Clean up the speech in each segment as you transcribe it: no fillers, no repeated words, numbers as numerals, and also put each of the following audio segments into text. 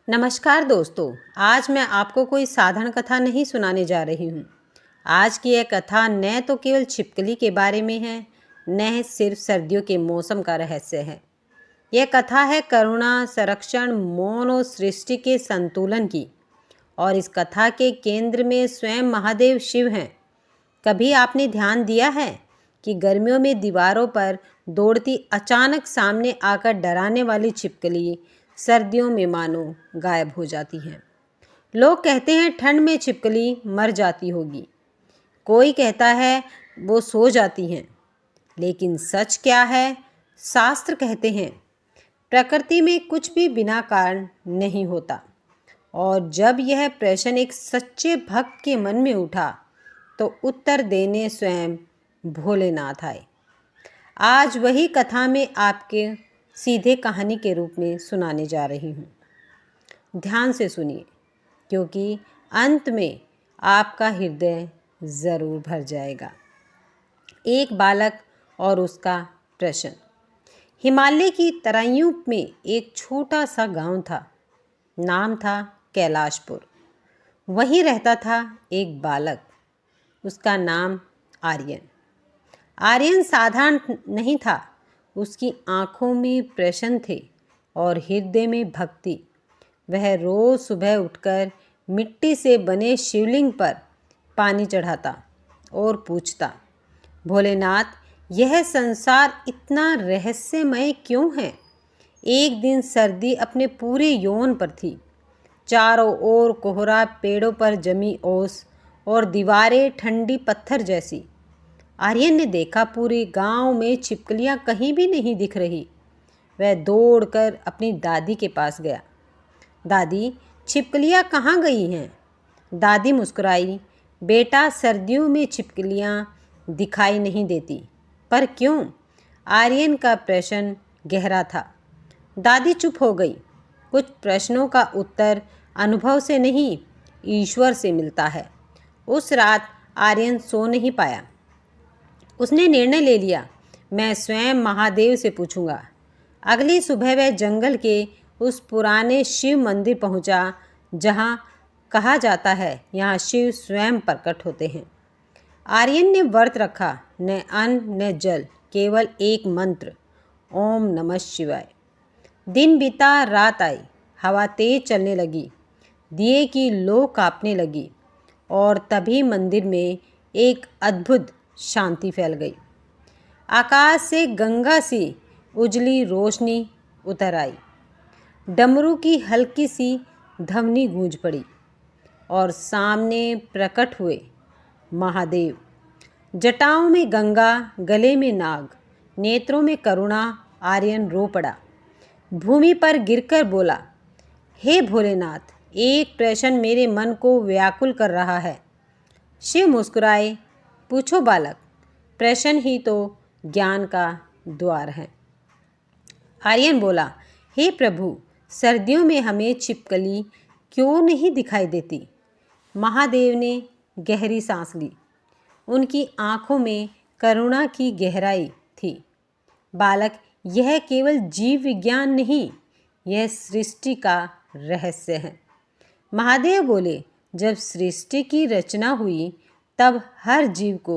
नमस्कार दोस्तों। आज मैं आपको कोई साधारण कथा नहीं सुनाने जा रही हूँ। आज की यह कथा न तो केवल छिपकली के बारे में है, न सिर्फ सर्दियों के मौसम का रहस्य है। यह कथा है करुणा, संरक्षण, मौन और सृष्टि के संतुलन की। और इस कथा के केंद्र में स्वयं महादेव शिव हैं। कभी आपने ध्यान दिया है कि गर्मियों में दीवारों पर दौड़ती अचानक सामने आकर डराने वाली छिपकली सर्दियों में मानो गायब हो जाती हैं। लोग कहते हैं ठंड में छिपकली मर जाती होगी, कोई कहता है वो सो जाती हैं। लेकिन सच क्या है? शास्त्र कहते हैं प्रकृति में कुछ भी बिना कारण नहीं होता। और जब यह प्रश्न एक सच्चे भक्त के मन में उठा तो उत्तर देने स्वयं भोलेनाथ आए। आज वही कथा मैं आपके सीधे कहानी के रूप में सुनाने जा रही हूँ। ध्यान से सुनिए, क्योंकि अंत में आपका हृदय ज़रूर भर जाएगा। एक बालक और उसका प्रश्न। हिमालय की तराइयों में एक छोटा सा गांव था। नाम था कैलाशपुर। वहीं रहता था एक बालक, उसका नाम आर्यन। आर्यन साधारण नहीं था। उसकी आँखों में प्रश्न थे और हृदय में भक्ति। वह रोज़ सुबह उठकर मिट्टी से बने शिवलिंग पर पानी चढ़ाता और पूछता, भोलेनाथ, यह संसार इतना रहस्यमय क्यों है? एक दिन सर्दी अपने पूरे यौवन पर थी। चारों ओर कोहरा, पेड़ों पर जमी ओस और दीवारें ठंडी पत्थर जैसी। आर्यन ने देखा पूरे गांव में छिपकलियां कहीं भी नहीं दिख रही। वह दौड़कर अपनी दादी के पास गया। दादी, छिपकलियां कहाँ गई हैं? दादी मुस्कुराई। बेटा, सर्दियों में छिपकलियां दिखाई नहीं देती। पर क्यों? आर्यन का प्रश्न गहरा था। दादी चुप हो गई। कुछ प्रश्नों का उत्तर अनुभव से नहीं, ईश्वर से मिलता है। उस रात आर्यन सो नहीं पाया। उसने निर्णय ले लिया, मैं स्वयं महादेव से पूछूंगा। अगली सुबह वह जंगल के उस पुराने शिव मंदिर पहुंचा जहां कहा जाता है यहाँ शिव स्वयं प्रकट होते हैं। आर्यन ने व्रत रखा, न अन्न न जल, केवल एक मंत्र, ओम नमः शिवाय। दिन बीता, रात आई। हवा तेज चलने लगी, दिए की लौ कांपने लगी और तभी मंदिर में एक अद्भुत शांति फैल गई। आकाश से गंगा सी उजली रोशनी उतर आई। डमरू की हल्की सी ध्वनि गूंज पड़ी और सामने प्रकट हुए महादेव। जटाओं में गंगा, गले में नाग, नेत्रों में करुणा। आर्यन रो पड़ा। भूमि पर गिरकर बोला, हे भोलेनाथ, एक प्रश्न मेरे मन को व्याकुल कर रहा है। शिव मुस्कुराए, पूछो बालक, प्रश्न ही तो ज्ञान का द्वार है। आर्यन बोला, हे प्रभु, सर्दियों में हमें छिपकली क्यों नहीं दिखाई देती? महादेव ने गहरी सांस ली। उनकी आंखों में करुणा की गहराई थी। बालक, यह केवल जीव विज्ञान नहीं, यह सृष्टि का रहस्य है। महादेव बोले, जब सृष्टि की रचना हुई तब हर जीव को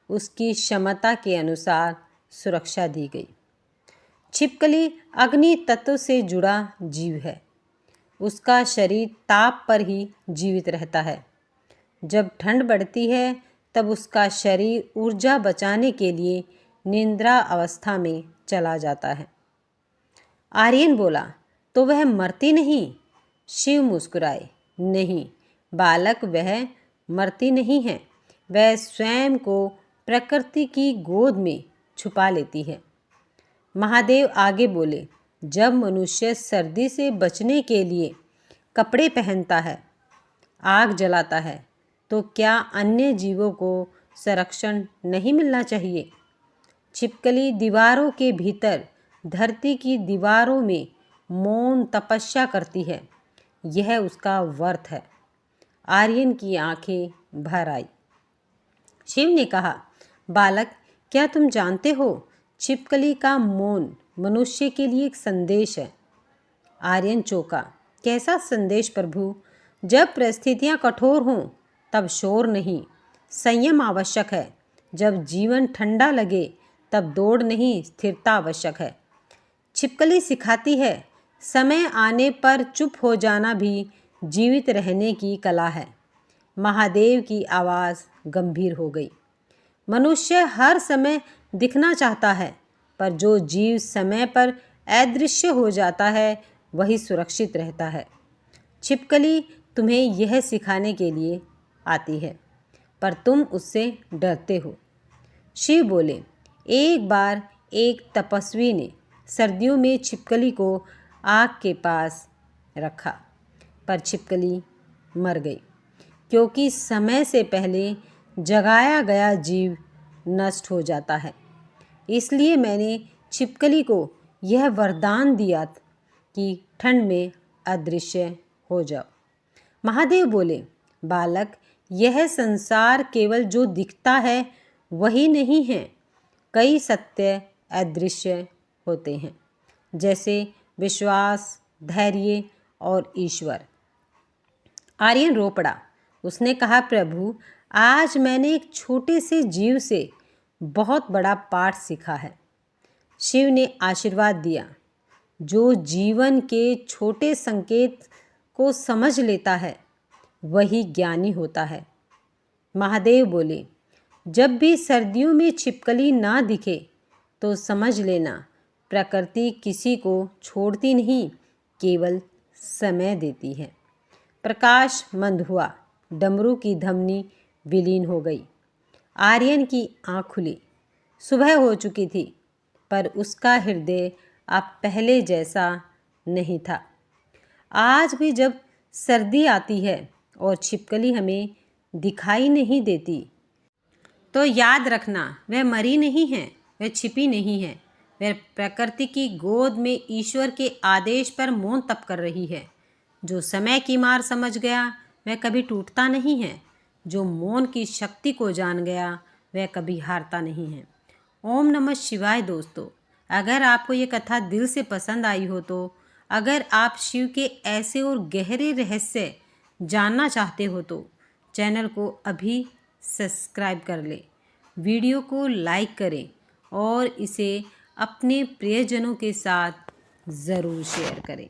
उसकी क्षमता के अनुसार सुरक्षा दी गई। छिपकली अग्नि तत्व से जुड़ा जीव है। उसका शरीर ताप पर ही जीवित रहता है। जब ठंड बढ़ती है तब उसका शरीर ऊर्जा बचाने के लिए निद्रा अवस्था में चला जाता है। आर्यन बोला, तो वह मरती नहीं? शिव मुस्कुराए, नहीं बालक, वह मरती नहीं है। वह स्वयं को प्रकृति की गोद में छुपा लेती है। महादेव आगे बोले, जब मनुष्य सर्दी से बचने के लिए कपड़े पहनता है, आग जलाता है, तो क्या अन्य जीवों को संरक्षण नहीं मिलना चाहिए? छिपकली दीवारों के भीतर, धरती की दीवारों में मौन तपस्या करती है। यह उसका व्रत है। आर्यन की आंखें भर आई। शिव ने कहा, बालक, क्या तुम जानते हो, छिपकली का मौन मनुष्य के लिए एक संदेश है। आर्यन चौंका। कैसा संदेश प्रभु। जब परिस्थितियाँ कठोर हों तब शोर नहीं, संयम आवश्यक है। जब जीवन ठंडा लगे तब दौड़ नहीं, स्थिरता आवश्यक है। छिपकली सिखाती है समय आने पर चुप हो जाना भी जीवित रहने की कला है। महादेव की आवाज़ गंभीर हो गई। मनुष्य हर समय दिखना चाहता है, पर जो जीव समय पर अदृश्य हो जाता है वही सुरक्षित रहता है। छिपकली तुम्हें यह सिखाने के लिए आती है, पर तुम उससे डरते हो। शिव बोले, एक बार एक तपस्वी ने सर्दियों में छिपकली को आग के पास रखा, पर छिपकली मर गई, क्योंकि समय से पहले जगाया गया जीव नष्ट हो जाता है। इसलिए मैंने छिपकली को यह वरदान दिया कि ठंड में अदृश्य हो जाओ। महादेव बोले, बालक, यह संसार केवल जो दिखता है वही नहीं है। कई सत्य अदृश्य होते हैं, जैसे विश्वास, धैर्य और ईश्वर। आर्यन रो पड़ा। उसने कहा, प्रभु, आज मैंने एक छोटे से जीव से बहुत बड़ा पाठ सीखा है। शिव ने आशीर्वाद दिया, जो जीवन के छोटे संकेत को समझ लेता है वही ज्ञानी होता है। महादेव बोले, जब भी सर्दियों में छिपकली ना दिखे तो समझ लेना प्रकृति किसी को छोड़ती नहीं, केवल समय देती है। प्रकाश मंद हुआ, डमरू की धमनी विलीन हो गई। आर्यन की आँख खुली। सुबह हो चुकी थी, पर उसका हृदय अब पहले जैसा नहीं था। आज भी जब सर्दी आती है और छिपकली हमें दिखाई नहीं देती, तो याद रखना, वह मरी नहीं है, वह छिपी नहीं है। वह प्रकृति की गोद में ईश्वर के आदेश पर मौन तप कर रही है। जो समय की मार समझ गया वह कभी टूटता नहीं है। जो मौन की शक्ति को जान गया वह कभी हारता नहीं है। ओम नमः शिवाय। दोस्तों, अगर आपको ये कथा दिल से पसंद आई हो तो अगर आप शिव के ऐसे और गहरे रहस्य जानना चाहते हो तो चैनल को अभी सब्सक्राइब कर लें, वीडियो को लाइक करें और इसे अपने प्रियजनों के साथ ज़रूर शेयर करें।